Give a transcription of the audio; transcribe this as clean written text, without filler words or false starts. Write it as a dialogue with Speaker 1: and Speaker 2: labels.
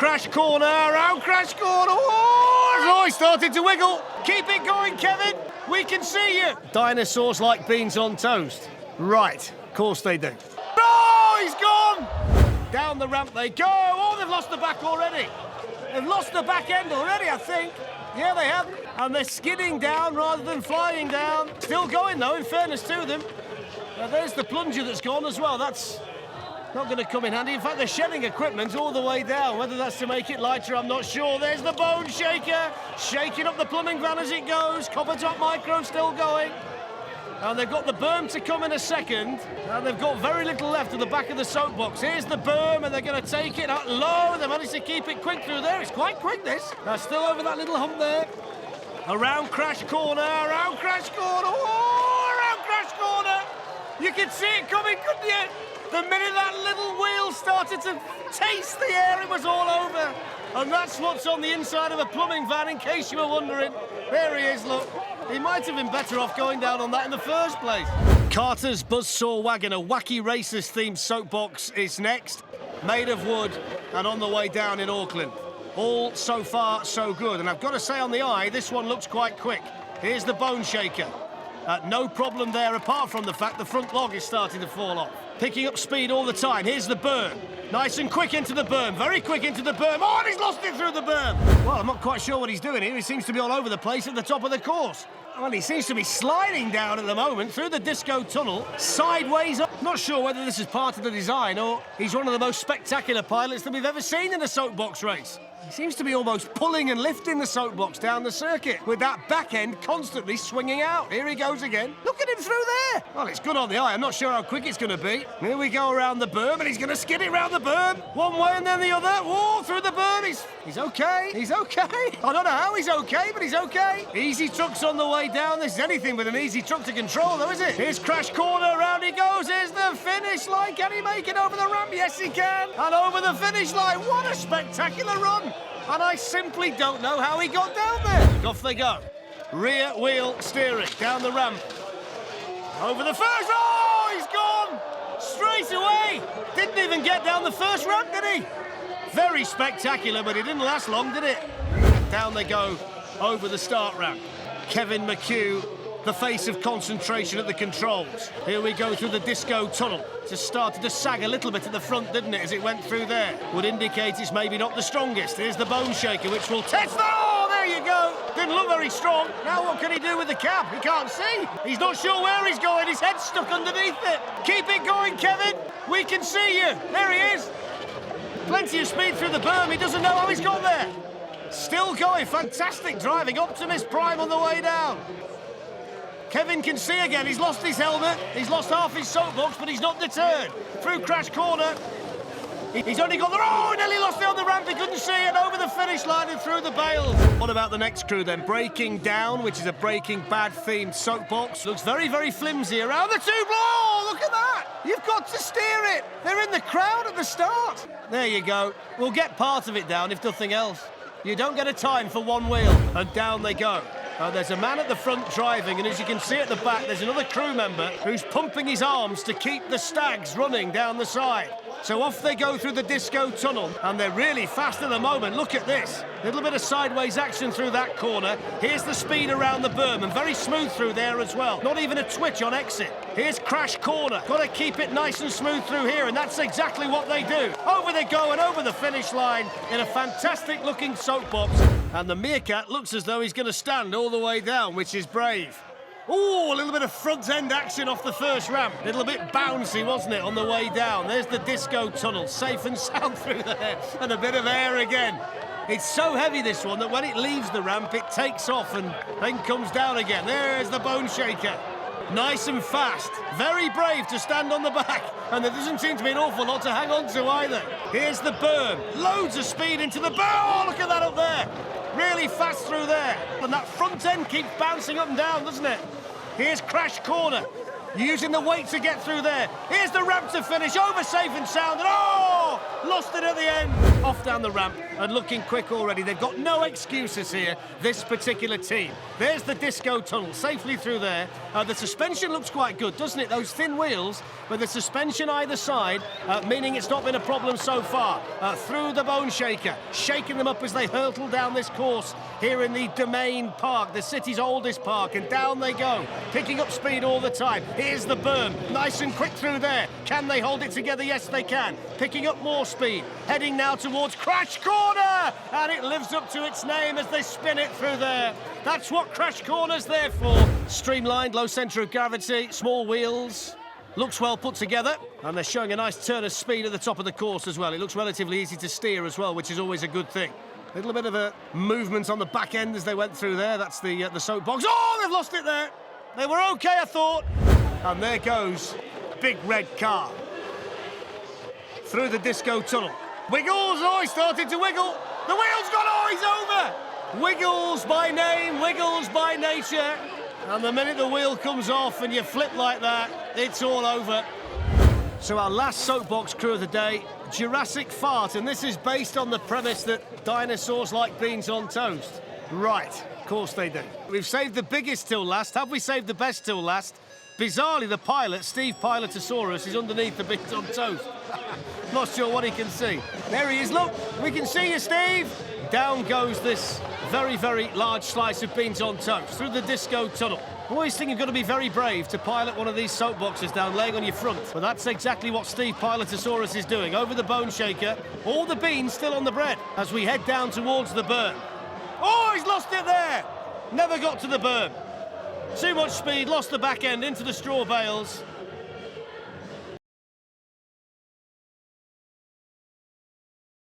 Speaker 1: crash corner, around crash corner. Oh, he started to wiggle. Keep it going, Kevin. We can see you. Dinosaurs like beans on toast. Right, of course they do. Oh, he's gone. Down the ramp they go. Oh, they've lost the back already. They've lost the back end already, I think. Yeah, they have. And they're skidding down rather than flying down. Still going, though, in fairness to them. There's the plunger that's gone as well. That's not going to come in handy. In fact, they're shedding equipment all the way down. Whether that's to make it lighter, I'm not sure. There's the bone shaker, shaking up the plumbing van as it goes. COPPERTOP micro still going. And they've got the berm to come in a second. And they've got very little left at the back of the soapbox. Here's the berm, and they're going to take it out low. They managed to keep it quick through there. It's quite quick, this. They're still over that little hump there. Around crash corner, around crash corner. Oh, around crash corner. You could see it coming, couldn't you? The minute that little wheel started to taste the air, it was all over. And that's what's on the inside of a plumbing van, in case you were wondering. There he is, look. He might have been better off going down on that in the first place. Carter's BUZZSAW wagon, a wacky racers-themed soapbox, is next. Made of wood and on the way down in Auckland. All so far, so good. And I've got to say, on the eye, this one looks quite quick. Here's the bone shaker. No problem there, apart from the fact the front log is starting to fall off. Picking up speed all the time. Here's the berm. Nice and quick into the berm. Very quick into the berm. Oh, and he's lost it through the berm. Well, I'm not quite sure what he's doing here. He seems to be all over the place at the top of the course. Well, he seems to be sliding down at the moment through the disco tunnel, sideways up. Not sure whether this is part of the design or he's one of the most spectacular pilots that we've ever seen in a soapbox race. He seems to be almost pulling and lifting the soapbox down the circuit with that back end constantly swinging out. Here he goes again. Look at him through there. Well, it's good on the eye. I'm not sure how quick it's going to be. Here we go around the berm, and he's going to skid it round the berm. One way and then the other. Whoa, through the berm. He's okay. He's okay. I don't know how he's okay, but he's okay. Easy truck's on the way down. This is anything but an easy truck to control, though, is it? Here's crash corner. Around he goes. Here's the finish line. Can he make it over the ramp? Yes, he can. And over the finish line. What a spectacular run. And I simply don't know how he got down there. Off they go. Rear wheel steering down the ramp. Over the first. Oh, he's gone. Straight away. Didn't even get down the first ramp, did he? Very spectacular, but it didn't last long, did it? Down they go over the start ramp. Kevin McHugh, the face of concentration at the controls. Here we go through the disco tunnel. Just started to sag a little bit at the front, didn't it, as it went through there? Would indicate it's maybe not the strongest. Here's the bone shaker, which will test. Oh, there you go. Didn't look very strong. Now what can he do with the cab? He can't see. He's not sure where he's going. His head's stuck underneath it. Keep it going, Kevin. We can see you. There he is. Plenty of speed through the berm. He doesn't know how he's got there. Still going. Fantastic driving. Optimist Prime on the way down. Kevin can see again. He's lost his helmet. He's lost half his soapbox, but he's not deterred. Through crash corner. He's only got the... Oh, nearly lost it on the ramp. He couldn't see it. Over the finish line and through the bales. What about the next crew then? Breaking Down, which is a Breaking Bad themed soapbox. Looks very, very flimsy around the tube. Oh, look at that. You've got to steer it. They're in the crowd at the start. There you go. We'll get part of it down, if nothing else. You don't get a time for one wheel. And down they go. There's a man at the front driving, and as you can see at the back, there's another crew member who's pumping his arms to keep the stags running down the side. So off they go through the disco tunnel, and they're really fast at the moment. Look at this. A little bit of sideways action through that corner. Here's the speed around the berm, and very smooth through there as well. Not even a twitch on exit. Here's crash corner. Got to keep it nice and smooth through here, and that's exactly what they do. Over they go and over the finish line in a fantastic-looking soapbox. And the meerkat looks as though he's going to stand all the way down, which is brave. Ooh, a little bit of front-end action off the first ramp. A little bit bouncy, wasn't it, on the way down? There's the disco tunnel, safe and sound through there, and a bit of air again. It's so heavy, this one, that when it leaves the ramp, it takes off and then comes down again. There's the bone shaker. Nice and fast. Very brave to stand on the back, and there doesn't seem to be an awful lot to hang on to either. Here's the berm. Loads of speed into the berm. Oh, look at that up there. Really fast through there. And that front end keeps bouncing up and down, doesn't it? Here's crash corner. Using the weight to get through there. Here's the ramp to finish. Over safe and sound. And oh! Lost it at the end. off down the ramp and looking quick already. They've got no excuses here, this particular team. There's the disco tunnel, safely through there. The suspension looks quite good, doesn't it? Those thin wheels with the suspension either side, meaning it's not been a problem so far. Through the bone shaker, shaking them up as they hurtle down this course here in the Domain Park, the city's oldest park, and down they go, picking up speed all the time. Here's the berm, nice and quick through there. Can they hold it together? Yes, they can. Picking up more speed, heading now towards Crash Corner, and it lives up to its name as they spin it through there. That's what Crash Corner's there for. Streamlined, low centre of gravity, small wheels. Looks well put together, and they're showing a nice turn of speed at the top of the course as well. It looks relatively easy to steer as well, which is always a good thing. A little bit of a movement on the back end as they went through there. That's the soapbox. Oh, they've lost it there. They were okay, I thought. And there goes big red car through the disco tunnel. Wiggles, oh, he started to wiggle. The wheel's gone, oh, he's over. Wiggles by name, wiggles by nature. And the minute the wheel comes off and you flip like that, it's all over. So our last soapbox crew of the day, Jurassic Fart, and this is based on the premise that dinosaurs like beans on toast. Right, of course they do. We've saved the biggest till last. Have we saved the best till last? Bizarrely, the pilot, Steve Pilotosaurus, is underneath the beans on toast. Not sure what he can see. There he is, look, we can see you, Steve. Down goes this very, very large slice of beans on toast through the disco tunnel. I always think you've got to be very brave to pilot one of these soapboxes down, laying on your front. But that's exactly what Steve Pilotosaurus is doing. Over the bone shaker, all the beans still on the bread as we head down towards the berm. Oh, he's lost it there! Never got to the berm. Too much speed, lost the back end into the straw bales.